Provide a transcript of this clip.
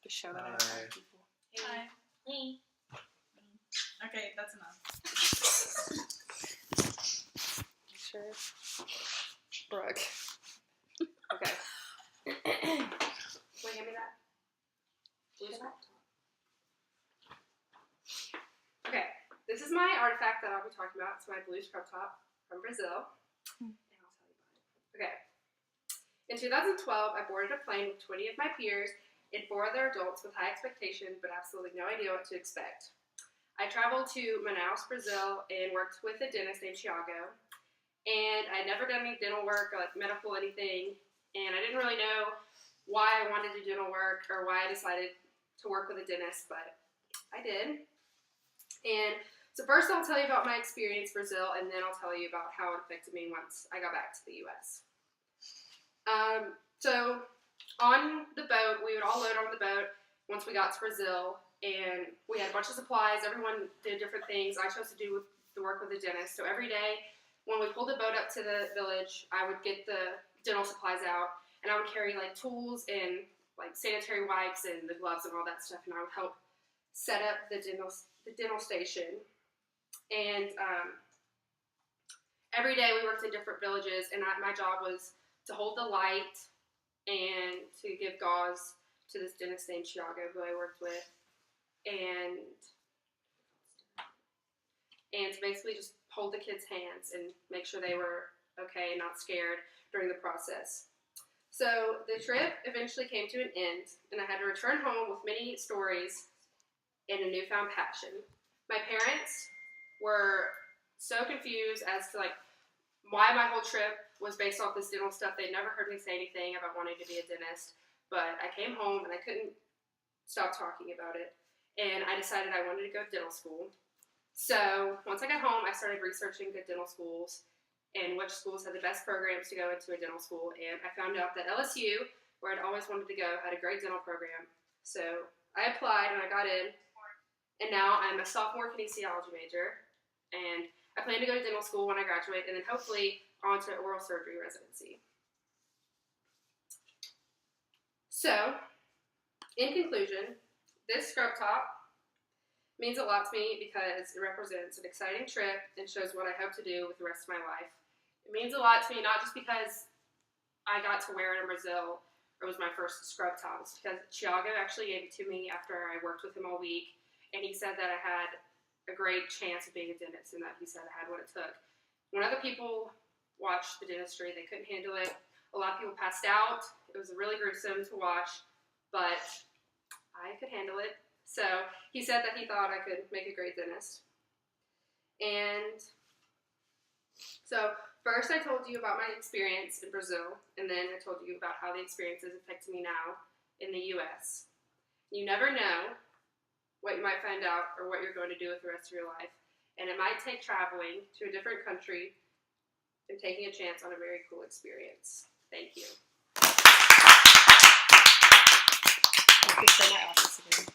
Just shout out Hi. people. Hi. Me. Okay, that's enough. You sure? Brooke. Okay. Wait, hand me that. Blue scrap top. Okay, this is my artifact that I'll be talking about. It's my blue scrub top from Brazil. And I'll tell you about it. Okay. In 2012, I boarded a plane with 20 of my peers and 4 other adults with high expectation but absolutely no idea what to expect. I traveled to Manaus, Brazil, and worked with a dentist named Thiago. And I'd never done any dental work or like medical anything, and I didn't really know why I wanted to do dental work or why I decided to work with a dentist, but I did. And so first I'll tell you about my experience in Brazil, and then I'll tell you about how it affected me once I got back to the U.S. So on the boat, we would all load on the boat once we got to Brazil, and we had a bunch of supplies. Everyone did different things. I chose to do the work with the dentist. So every day when we pulled the boat up to the village, I would get the dental supplies out, and I would carry like tools and like sanitary wipes and the gloves and all that stuff, and I would help set up the dental station. And every day we worked in different villages, and my job was to hold the light and to give gauze to this dentist named Thiago, who I worked with, and to basically just hold the kids' hands and make sure they were okay and not scared during the process. So the trip eventually came to an end, and I had to return home with many stories and a newfound passion. My parents were so confused as to like why my whole trip was based off this dental stuff. They'd never heard me say anything about wanting to be a dentist, but I came home and I couldn't stop talking about it, and I decided I wanted to go to dental school. So once I got home, I started researching good dental schools and which schools had the best programs to go into a dental school, and I found out that LSU, where I'd always wanted to go, had a great dental program. So I applied and I got in, and now I'm a sophomore kinesiology major, and I plan to go to dental school when I graduate, and then hopefully on to oral surgery residency. So, in conclusion, this scrub top means a lot to me because it represents an exciting trip and shows what I hope to do with the rest of my life. It means a lot to me not just because I got to wear it in Brazil, or it was my first scrub top. It's because Thiago actually gave it to me after I worked with him all week, and he said that I had a great chance of being a dentist and that he said I had what it took. When other people watched the dentistry, they couldn't handle it. A lot of people passed out. It was really gruesome to watch, but I could handle it. So he said that he thought I could make a great dentist. And so first I told you about my experience in Brazil, and then I told you about how the experience is affecting me now in the U.S. You never know what you might find out or what you're going to do with the rest of your life. And it might take traveling to a different country and taking a chance on a very cool experience. Thank you. I could show my office again.